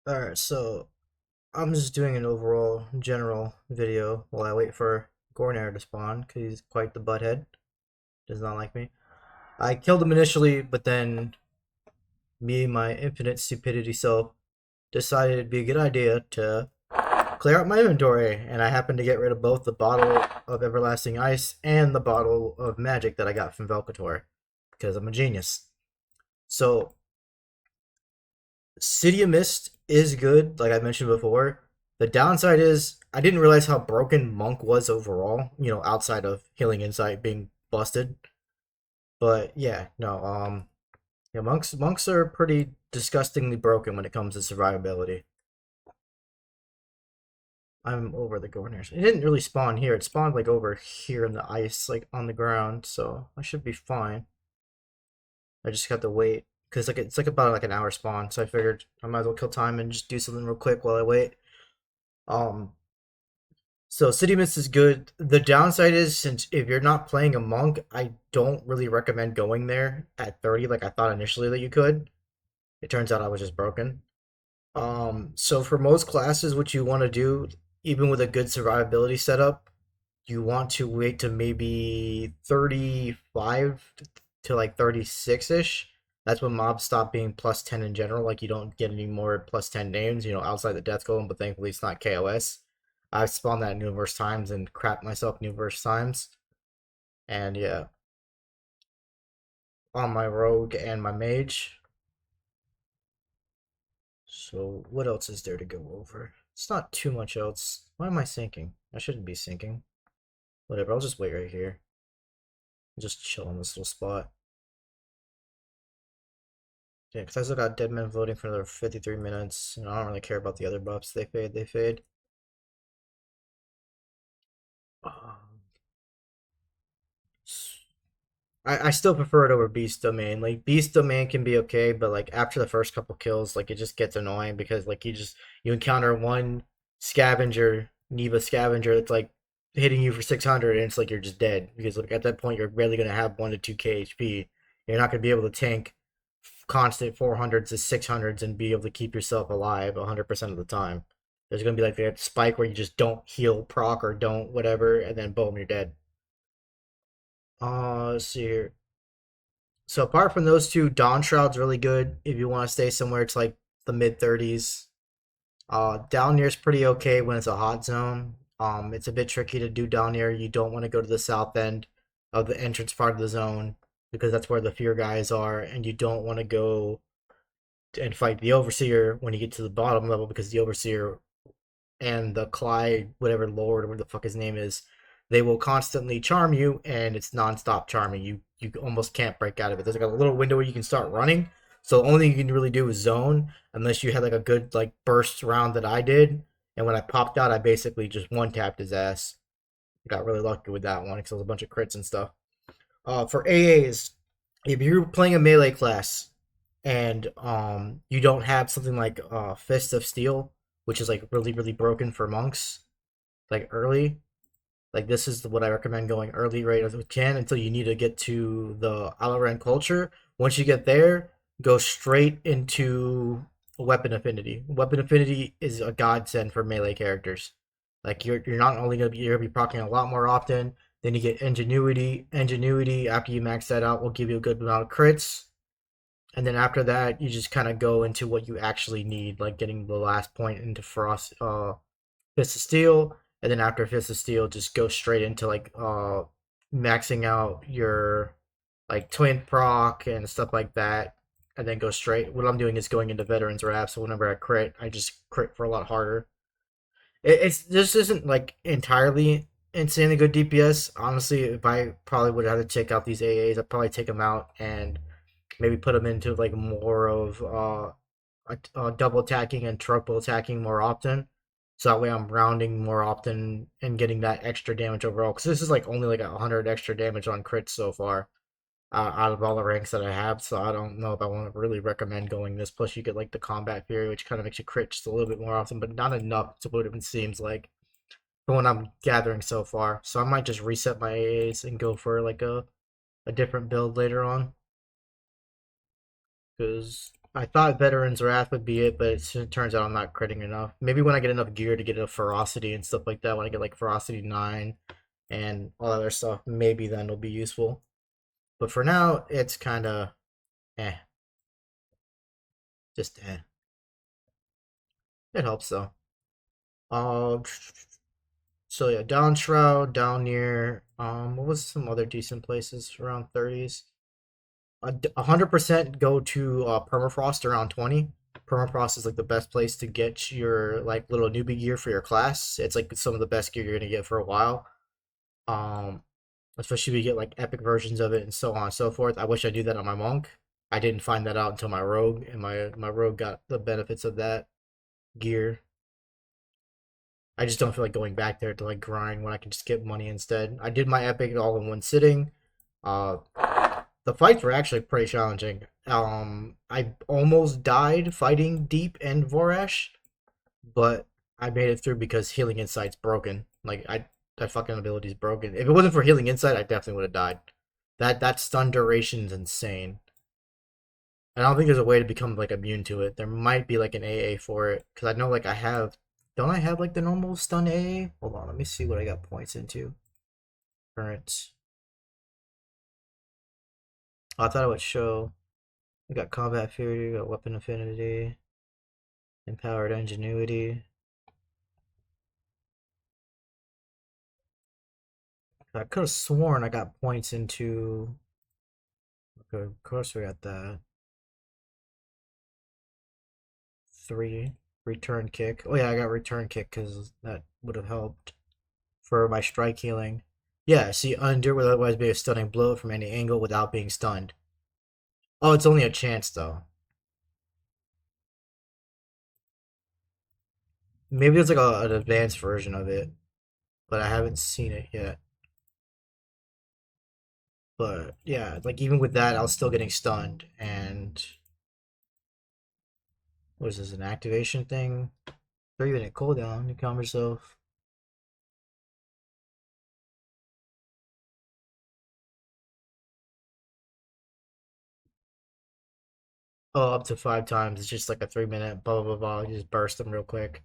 Alright, so I'm just doing an overall general video while I wait for gorenaire to spawn because he's quite the butthead. Does not like me. I killed him initially, but then me, my infinite stupidity self, decided it'd be a good idea to clear out my inventory, and I happened to get rid of both the bottle of everlasting ice and the bottle of magic that I got from Velcator because I'm a genius. So City of Mist is good, like I mentioned before. The downside is I didn't realize how broken Monk was overall, outside of Healing Insight being busted. But yeah, no, yeah, monks are pretty disgustingly broken when it comes to survivability. I'm over the governors. It didn't really spawn here. It spawned like over here in the ice, like on the ground, so I should be fine. I just got to wait because it's like about like an hour spawn, so I figured I might as well kill time and just do something real quick while I wait. Um, So City Mist is good. The downside is since if you're not playing a monk, I don't really recommend going there at 30 like I thought initially that you could. It turns out I was just broken. So for most classes, what you want to do, even with a good survivability setup, you want to wait to maybe 35 to like 36-ish. That's when mobs stop being plus 10 in general. Like you don't get any more plus 10 names, outside the death golem, but thankfully it's not KOS. I've spawned that numerous times and crapped myself numerous times. And yeah, on my rogue and my mage. So what else is there to go over? It's not too much else. Why am I sinking? I shouldn't be sinking. Whatever, I'll just wait right here. Just chill in this little spot. Yeah, because I still got dead men voting for another 53 minutes, and I don't really care about the other buffs. They fade, they fade. Um, I still prefer it over Beast Domain. Like Beast Domain can be okay, but like after the first couple kills, like it just gets annoying because like you encounter one scavenger, Neva scavenger that's like hitting you for 600 and it's like you're just dead because like at that point you're barely gonna have 1 to 2k HP. You're not gonna be able to tank constant 400s to 600s and be able to keep yourself alive 100% of the time. There's gonna be like that spike where you just don't heal proc or don't whatever, and then boom, you're dead. Let's see here. So apart from those two, Dawn Shroud's really good if you want to stay somewhere to like the mid 30s. Down near is pretty okay when it's a hot zone. It's a bit tricky to do down near. You don't want to go to the south end of the entrance part of the zone because that's where the fear guys are, and you don't want to go and fight the overseer when you get to the bottom level because the overseer and the Clyde, whatever lord or whatever the fuck his name is, they will constantly charm you, and it's nonstop charming. You almost can't break out of it. There's like a little window where you can start running. So the only thing you can really do is zone, unless you had like a good like burst round that I did. And when I popped out, I basically just one tapped his ass. Got really lucky with that one because it was a bunch of crits and stuff. For AAs, if you're playing a melee class and you don't have something like Fist of Steel, which is like really broken for monks, like early, like this is what I recommend going early rate as we can until you need to get to the Alaran culture. Once you get there, go straight into weapon affinity. Weapon affinity is a godsend for melee characters. Like you're not only you're gonna be proccing a lot more often. Then you get ingenuity. Ingenuity after you max that out will give you a good amount of crits. And then after that, you just kind of go into what you actually need, like getting the last point into Frost, Fist of Steel, and then after Fist of Steel, just go straight into like maxing out your like twin proc and stuff like that, and then go straight. What I'm doing is going into Veterans Wrap, so whenever I crit, I just crit for a lot harder. It's this isn't like entirely insanely good DPS. Honestly, if I probably would have to take out these AAs, I'd probably take them out and maybe put them into like more of double attacking and triple attacking more often. So that way I'm rounding more often and getting that extra damage overall. Because this is like only like 100 extra damage on crits so far out of all the ranks that I have. So I don't know if I want to really recommend going this. Plus you get like the combat fury, which kind of makes you crit just a little bit more often, but not enough to what it seems like from what I'm gathering so far. So I might just reset my AAs and go for like a different build later on. Because I thought Veteran's Wrath would be it, but it turns out I'm not critting enough. Maybe when I get enough gear to get enough ferocity and stuff like that, when I get like ferocity 9 and all that other stuff, maybe then it'll be useful. But for now, it's kind of eh, just eh. It helps though. Uh, so yeah, down Shroud, down near what was some other decent places around 30s? 100% go to permafrost around 20. Permafrost is like the best place to get your like little newbie gear for your class. It's like some of the best gear you're gonna get for a while. Um, Especially if you get like epic versions of it and so on and so forth. I wish I knew that on my monk. I didn't find that out until my rogue, and my rogue got the benefits of that gear. I just don't feel like going back there to like grind when I can just get money instead. I did my epic all in one sitting. Uh, the fights were actually pretty challenging. I almost died fighting Deep and Vorash, but I made it through because Healing Insight's broken. Like that fucking ability's broken. If it wasn't for Healing Insight, I definitely would have died. That stun duration's insane. I don't think there's a way to become like immune to it. There might be like an AA for it because I know like I have. Don't I have like the normal stun AA? Hold on, let me see what I got points into. Current. Oh, I thought it would show. We got combat fury, we got weapon affinity, empowered ingenuity. I could have sworn I got points into. Okay, of course we got that. 3 return kick. Oh yeah, I got return kick because that would have helped for my strike healing. Yeah, see, undo would otherwise be a stunning blow from any angle without being stunned. Oh, it's only a chance though. Maybe it's like an advanced version of it, but I haven't seen it yet. But yeah, like even with that, I was still getting stunned. And what is this, an activation thing? 3 minute cooldown. You calm yourself. Oh, up to 5 times. It's just like a 3 minute blah blah blah. You just burst them real quick.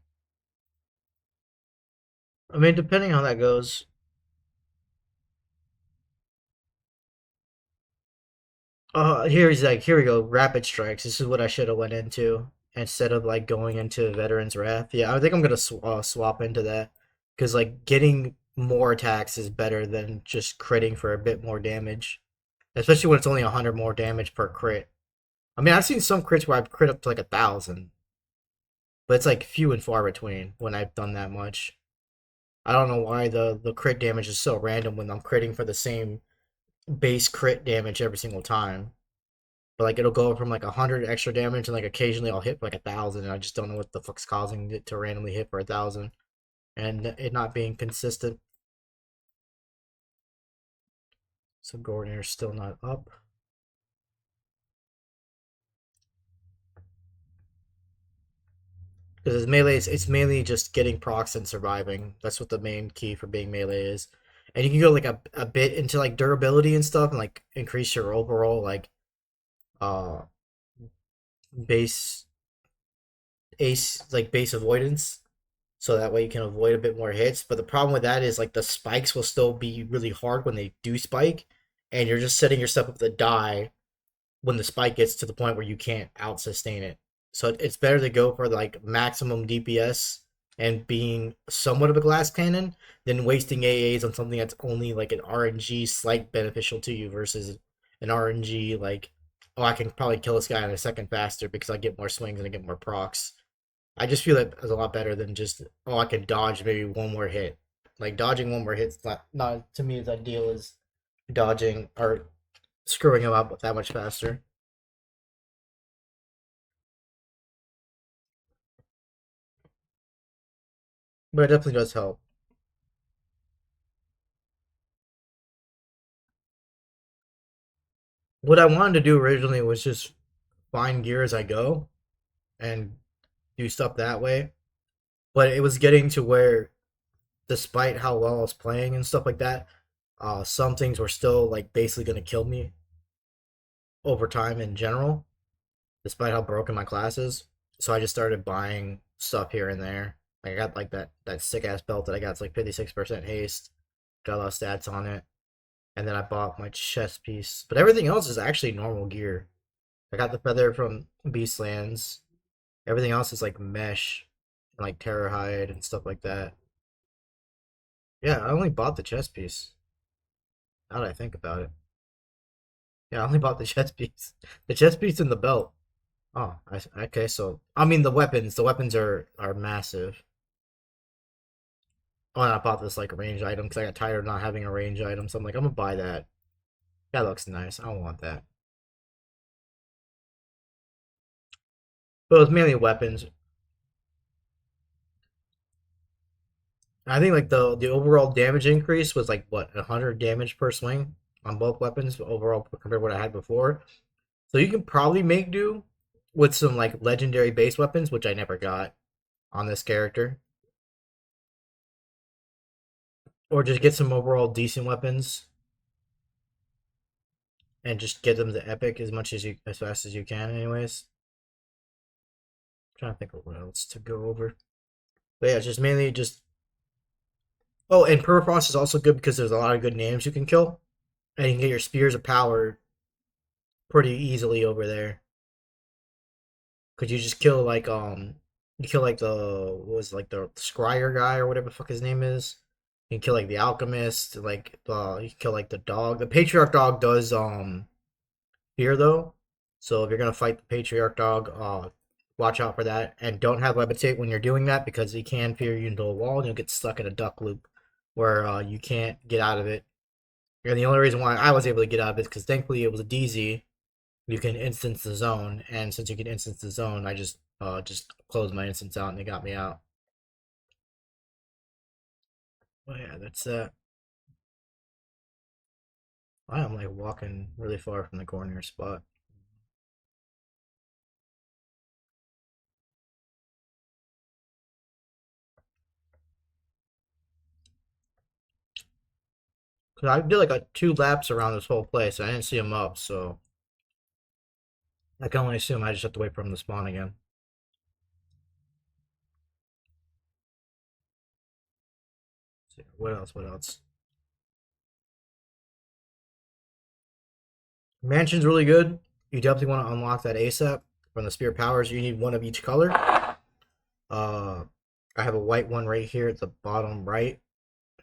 I mean, depending on how that goes. Here's like here we go. Rapid strikes. This is what I should have went into instead of like going into Veteran's Wrath. Yeah, I think I'm gonna swap into that because like getting more attacks is better than just critting for a bit more damage, especially when it's only 100 more damage per crit. I mean, I've seen some crits where I've crit up to like 1,000, but it's like few and far between when I've done that much. I don't know why the crit damage is so random when I'm critting for the same base crit damage every single time. But like it'll go from like 100 extra damage and like occasionally I'll hit like 1,000 and I just don't know what the fuck's causing it to randomly hit for 1,000 and it not being consistent. So Gorenaire's still not up. Because melee, it's mainly just getting procs and surviving. That's what the main key for being melee is. And you can go like a bit into like durability and stuff and like increase your overall like uh base base avoidance. So that way you can avoid a bit more hits. But the problem with that is like the spikes will still be really hard when they do spike, and you're just setting yourself up to die when the spike gets to the point where you can't out sustain it. So it's better to go for like maximum DPS and being somewhat of a glass cannon than wasting AAs on something that's only like an RNG slight beneficial to you versus an RNG like, oh, I can probably kill this guy in a second faster because I get more swings and I get more procs. I just feel that is a lot better than just, oh, I can dodge maybe one more hit. Like dodging one more hit's not to me as ideal as dodging or screwing him up that much faster. But it definitely does help. What I wanted to do originally was just find gear as I go and do stuff that way. But it was getting to where, despite how well I was playing and stuff like that, some things were still like basically gonna kill me over time in general. despite how broken my class is. So I just started buying stuff here and there. Like I got like that sick ass belt that I got. It's like 56% haste. Got a lot of stats on it. And then I bought my chest piece. But everything else is actually normal gear. I got the feather from Beastlands. Everything else is like mesh and like terror hide and stuff like that. Yeah, I only bought the chest piece. Now that I think about it. Yeah, I only bought the chest piece. The chest piece and the belt. Oh, okay. So I mean the weapons. The weapons are massive. Oh, and I bought this like range item because I got tired of not having a range item. So I'm like, I'm gonna buy that. That looks nice. I want that. But it was mainly weapons. I think like the overall damage increase was like what 100 damage per swing on both weapons overall compared to what I had before. So you can probably make do with some like legendary base weapons, which I never got on this character, or just get some overall decent weapons and just get them to epic as fast as you can. Anyways, I'm trying to think of what else to go over. But yeah, just mainly just. Oh, and permafrost is also good because there's a lot of good names you can kill, and you can get your spears of power pretty easily over there. Could you just kill like you kill like the what was it, like the scryer guy or whatever the fuck his name is. You can kill like the alchemist, like you can kill like the dog. The patriarch dog does fear though. So if you're gonna fight the patriarch dog, watch out for that. And don't have levitate when you're doing that because he can fear you into a wall and you'll get stuck in a duck loop where you can't get out of it. And the only reason why I was able to get out of it is because thankfully it was a DZ, you can instance the zone, and since you can instance the zone, I just closed my instance out and it got me out. Oh yeah, that's I am like walking really far from the gorenaire spot. Cause I did like 2 laps around this whole place. I didn't see him up, so I can only assume I just have to wait for him to spawn again. Let's see, what else? What else? Mansion's really good. You definitely want to unlock that ASAP from the spear powers. You need one of each color. Uh, I have a white one right here at the bottom right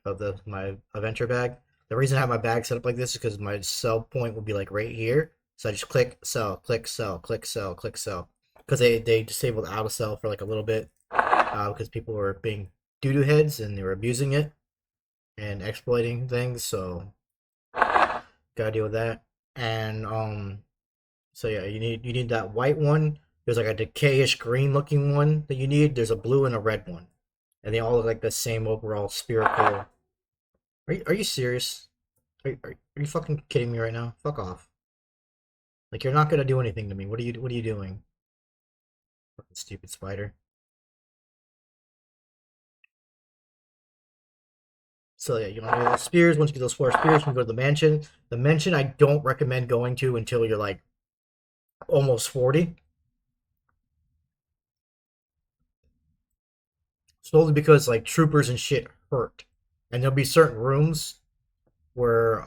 of the my adventure bag. The reason I have my bag set up like this is because my sell point will be like right here. So I just click sell, click sell, click sell, click sell. Because they disabled auto sell for like a little bit because people were being doo doo heads and they were abusing it and exploiting things. So gotta deal with that. And so yeah, you need that white one. There's like a decayish green looking one that you need. There's a blue and a red one, and they all look like the same overall spherical. Are you serious? Are you fucking kidding me right now? Fuck off. Like you're not gonna do anything to me. What are you doing? Fucking stupid spider. So yeah, you want to do those spears. Once you get those 4 spears, you can go to the mansion. The mansion I don't recommend going to until you're like almost 40. Solely because like troopers and shit hurt. And there'll be certain rooms where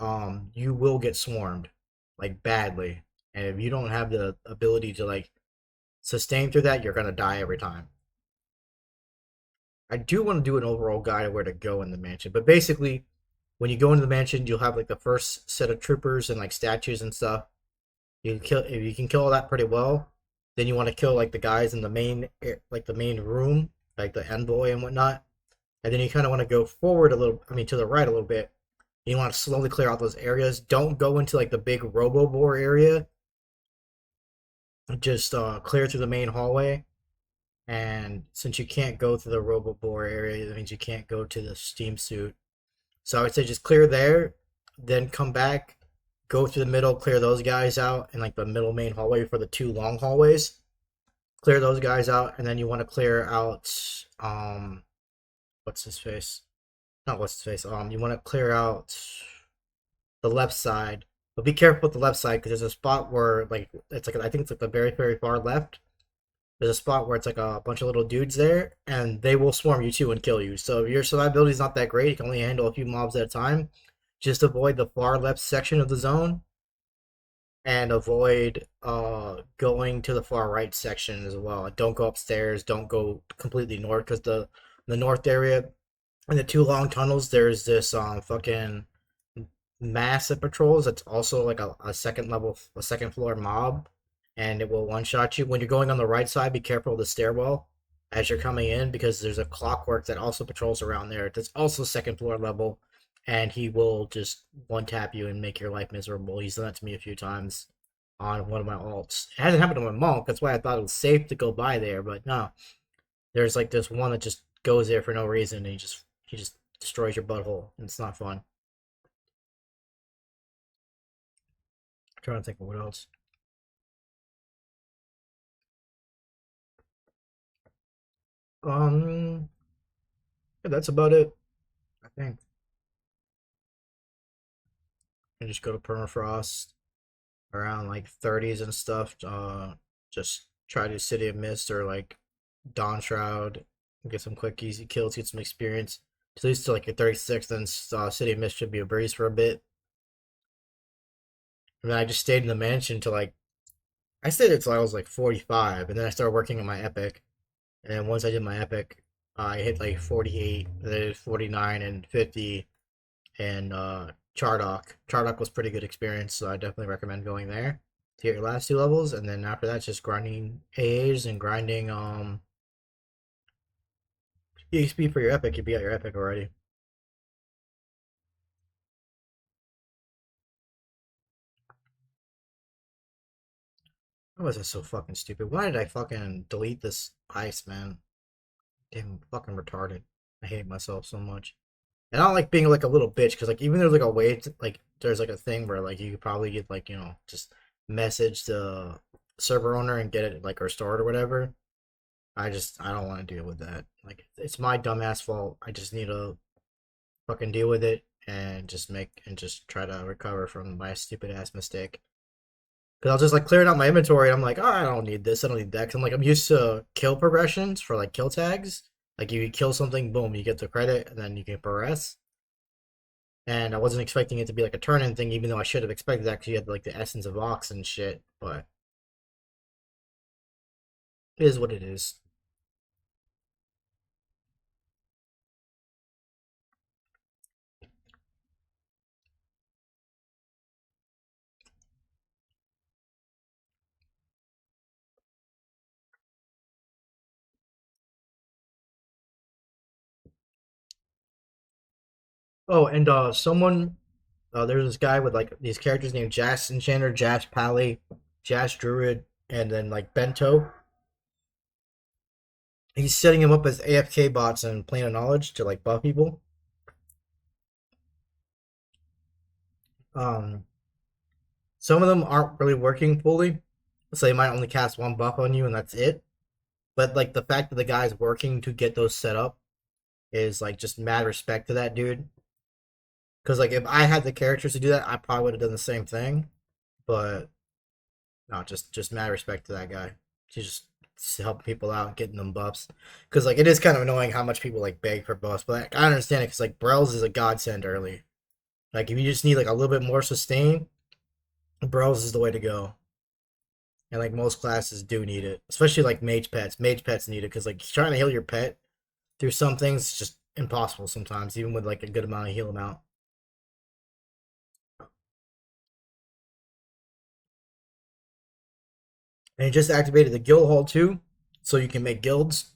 you will get swarmed. Like badly. And if you don't have the ability to like sustain through that, you're gonna die every time. I do want to do an overall guide of where to go in the mansion, but basically, when you go into the mansion, you'll have like the first set of troopers and like statues and stuff. You can kill if you can kill all that pretty well. Then you want to kill like the guys in the main room, like the envoy and whatnot. And then you kind of want to go forward a little. I mean, to the right a little bit. You want to slowly clear out those areas. Don't go into like the big Robobore area. Just clear through the main hallway. And since you can't go through the Robobore area, that means you can't go to the steam suit. So I would say just clear there, then come back, go through the middle, clear those guys out in like the middle main hallway for the 2 long hallways. Clear those guys out, and then you want to clear out what's his face? Not what's his face. You want to clear out the left side But be careful with the left side because there's a spot where like it's like I think it's like the very far left. There's a spot where it's like a bunch of little dudes there, and they will swarm you too and kill you. So if your survivability is not that great, you can only handle a few mobs at a time. Just avoid the far left section of the zone and avoid going to the far right section as well. Don't go upstairs. Don't go completely north because the north area and the two long tunnels. There's this fucking massive patrols. It's also like a second level, a second floor mob, and it will one shot you. When you're going on the right side, be careful of the stairwell as you're coming in because there's a clockwork that also patrols around there. That's also second floor level, and he will just one tap you and make your life miserable. He's done that to me a few times on one of my alts. It hasn't happened to my monk. That's why I thought it was safe to go by there, but no. There's like this one that just goes there for no reason and he just destroys your butthole and it's not fun. I'm trying to think of what else. Um, yeah, that's about it. I think. And just go to permafrost around like 30s and stuff. Just try to City of Mist or like Dawn Shroud. Get some quick, easy kills, get some experience. At least to like your 36, then City of Mist should be a breeze for a bit. And then I just stayed in the mansion till like I stayed until I was like 45, and then I started working on my epic. And then once I did my epic, I hit like 48, then 49 and 50, and Chardock. Chardock was pretty good experience, so I definitely recommend going there to get your last two levels. And then after that, just grinding AAs and grinding EXP for your epic. You beat out your epic already. Why was I so fucking stupid? Why did I fucking delete this ice, man? Damn, fucking retarded. I hate myself so much. And I don't like being like a little bitch because like even there's like a way to, like there's like a thing where like you could probably get like just message the server owner and get it like restored or whatever. I don't want to deal with that. Like it's my dumbass fault. I just need to fucking deal with it and just try to recover from my stupid ass mistake. Cause I'll just like clearing out my inventory. And I'm like, oh, I don't need this. I don't need that. Cause I'm used to kill progressions for like kill tags. Like you kill something, boom, you get the credit, and then you can progress. And I wasn't expecting it to be like a turn-in thing, even though I should have expected that because you had like the essence of Ox and shit. But it is what it is. Oh, and there's this guy with like these characters named Jas Enchanter, Jas Pally, Jas Druid, and then like Bento. He's setting him up as AFK bots and Plane of Knowledge to like buff people. Um, some of them aren't really working fully, so they might only cast one buff on you and that's it. But like the fact that the guy's working to get those set up is like just mad respect to that dude. Because like if I had the characters to do that, I probably would have done the same thing. But no, just mad respect to that guy. He's just helping people out, getting them buffs. Because like it is kind of annoying how much people like beg for buffs, but like, I understand it because like Brells is a godsend early. Like if you just need like a little bit more sustain, Brells is the way to go. And like most classes do need it, especially like mage pets. Mage pets need it because like trying to heal your pet through some things is just impossible sometimes, even with like a good amount of heal amount. And he just activated the guild hall too, so you can make guilds.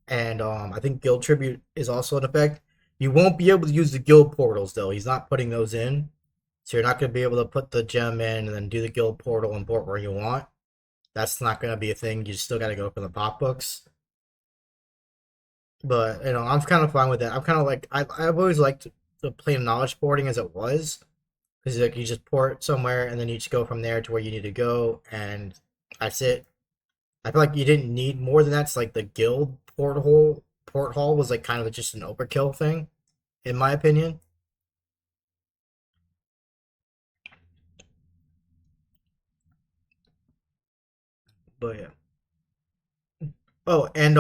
And I think guild tribute is also in effect. You won't be able to use the guild portals though. He's not putting those in, so you're not going to be able to put the gem in and then do the guild portal and port where you want. That's not going to be a thing. You still got to go for the pop books. But I'm kind of fine with that. I'm kind of like I've always liked the plain knowledge porting as it was, because like you just port somewhere and then you just go from there to where you need to go, and that's it. I feel like you didn't need more than that. It's like the guild port hall was like kind of just an overkill thing, in my opinion. But yeah. Oh, and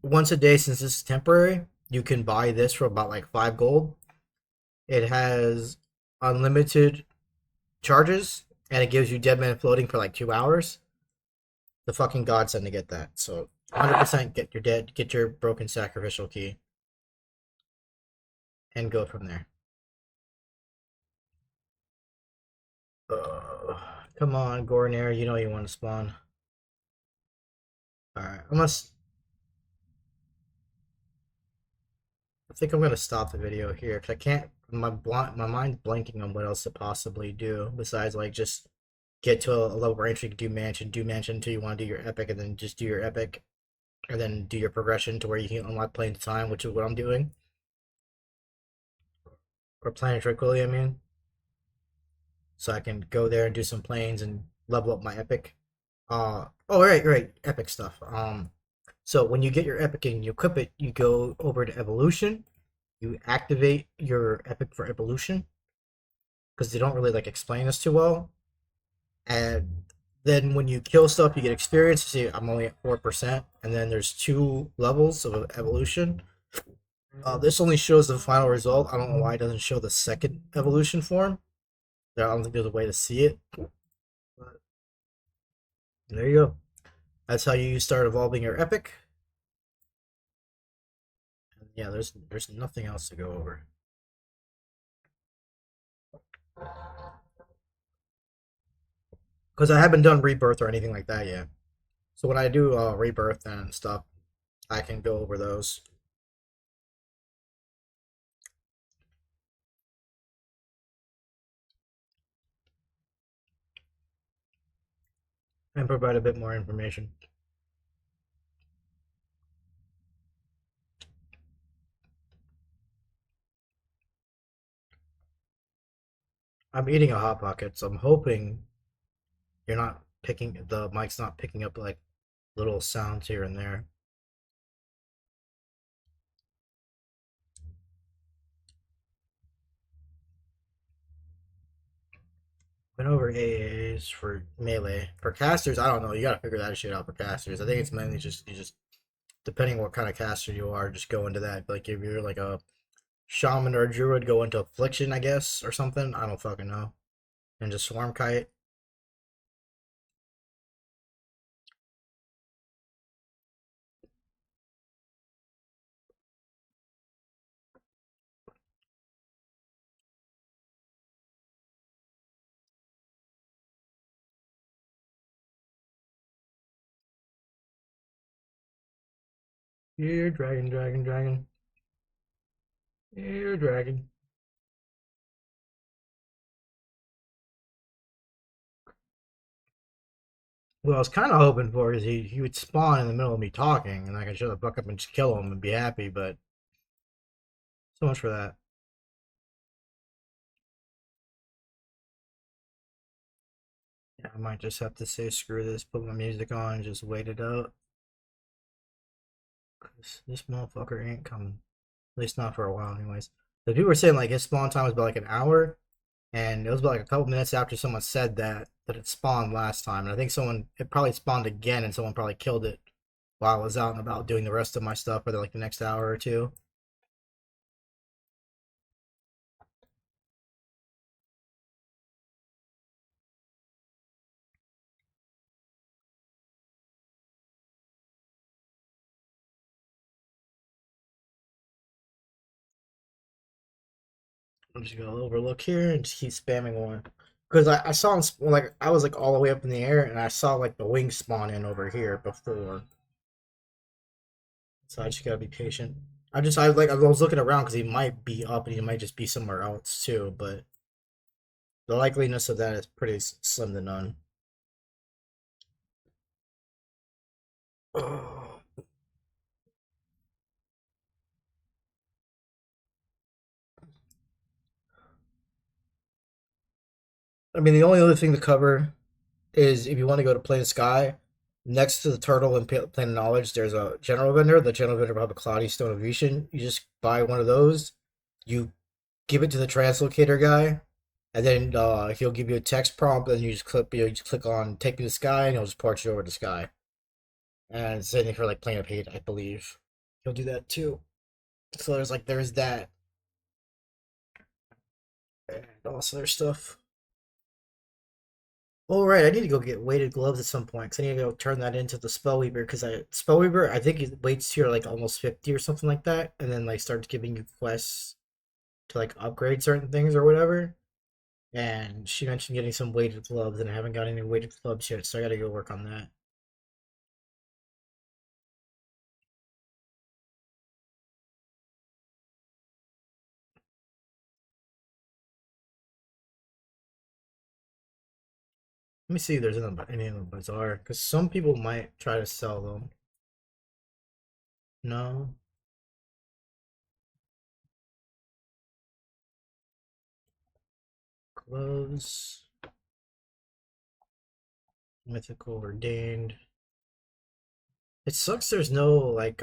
once a day, since this is temporary, you can buy this for about like 5 gold. It has unlimited charges, and it gives you dead man floating for like 2 hours. The fucking godsend to get that. So 100% get your broken sacrificial key, and go from there. Come on, gorenaire, you know you want to spawn. All right, I think I'm gonna stop the video here because I can't. My mind's blanking on what else to possibly do besides like just get to a level range where you can do mansion until you want to do your epic, and then just do your epic, and then do your progression to where you can unlock plane to time, which is what I'm doing, or planet tranquility. I mean, so I can go there and do some planes and level up my epic. Oh right, epic stuff. So when you get your epic and you equip it, you go over to evolution. You activate your epic for evolution because they don't really like explain this too well. And then when you kill stuff, you get experience. You see, I'm only at 4%, and then there's 2 levels of evolution. This only shows the final result. I don't know why it doesn't show the second evolution form. I don't think there's a way to see it. But there you go. That's how you start evolving your epic. And yeah, there's nothing else to go over because I haven't done rebirth or anything like that yet. So when I do rebirth and stuff, I can go over those and provide a bit more information. I'm eating a hot pocket, so I'm hoping you're not picking the mic's not picking up like little sounds here and there. Went over AAs for melee. For casters, I don't know. You gotta figure that shit out for casters. I think it's mainly just you just depending what kind of caster you are, just go into that. Like if you're like a shaman or a druid, go into affliction, I guess, or something. I don't fucking know. And just swarm kite. Here, dragon, dragon, dragon. Here, dragon. What I was kind of hoping for is he would spawn in the middle of me talking, and I could shut the fuck up and just kill him and be happy. But so much for that. Yeah, I might just have to say screw this, put my music on, and just wait it out. 'Cause this motherfucker ain't coming. At least not for a while, anyways. The people were saying like his spawn time was about like an hour, and it was about like a couple minutes after someone said that it spawned last time. And I think it probably spawned again, and someone probably killed it while I was out and about doing the rest of my stuff for like the next hour or two. I'm just gonna overlook here and just keep spamming one. Because I saw him, like, I was like all the way up in the air and I saw like the wings spawn in over here before. So I just gotta be patient. I was looking around because he might be up and he might just be somewhere else too, but the likeliness of that is pretty slim to none. I mean, the only other thing to cover is if you want to go to Plane Sky, next to the turtle and Plane of Knowledge, there's a general vendor. The general vendor will have a Cloudy Stone of Vision. You just buy one of those. You give it to the translocator guy, And then he'll give you a text prompt, and you just click on "Take me to Sky," and he'll just port you over to Sky. And same thing for like Plane of Hate, I believe. He'll do that too. So there's that, and also there's stuff. Oh right, I need to go get weighted gloves at some point because I need to go turn that into the Spellweaver because Spellweaver I think it waits here like almost 50 or something like that, and then like starts giving you quests to like upgrade certain things or whatever. And she mentioned getting some weighted gloves, and I haven't got any weighted gloves yet, so I gotta go work on that. Let me see if there's any in the bazaar because some people might try to sell them. No gloves, mythical ordained. It sucks. There's no like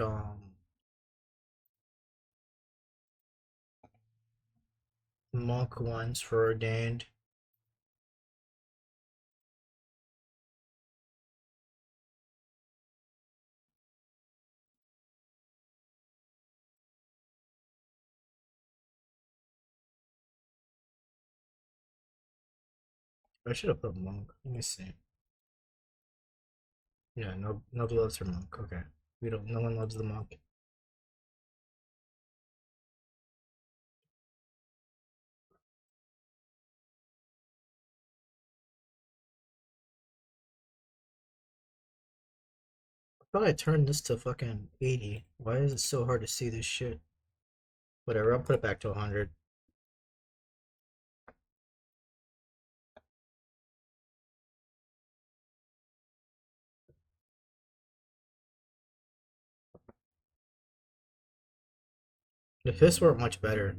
monk ones for ordained. I should have put monk. Let me see. Yeah, no gloves for monk. Okay, we don't. No one loves the monk. I thought I turned this to fucking 80. Why is it so hard to see this shit? Whatever. I'll put it back to 100. The fists weren't much better.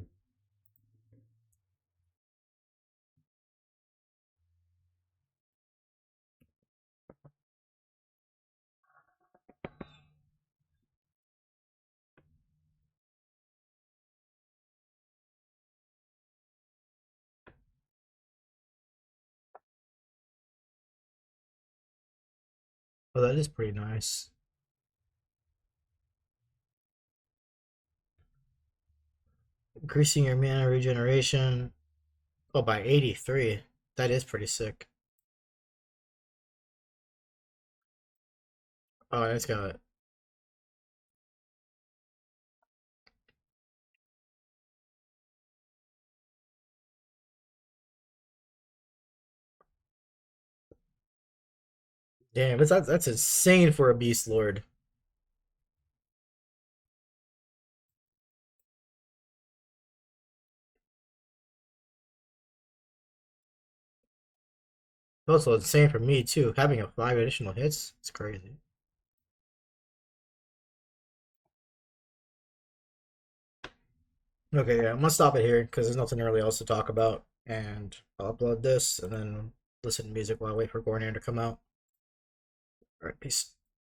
Oh, that is pretty nice. Increasing your mana regeneration. Oh, by 83. That is pretty sick. Oh, it's got. Damn, that's insane for a beast lord. Also insane for me too. Having a 5 additional hits, it's crazy. Okay, yeah, I'm gonna stop it here because there's nothing really else to talk about, and I'll upload this and then listen to music while I wait for gorenaire to come out. All right, peace.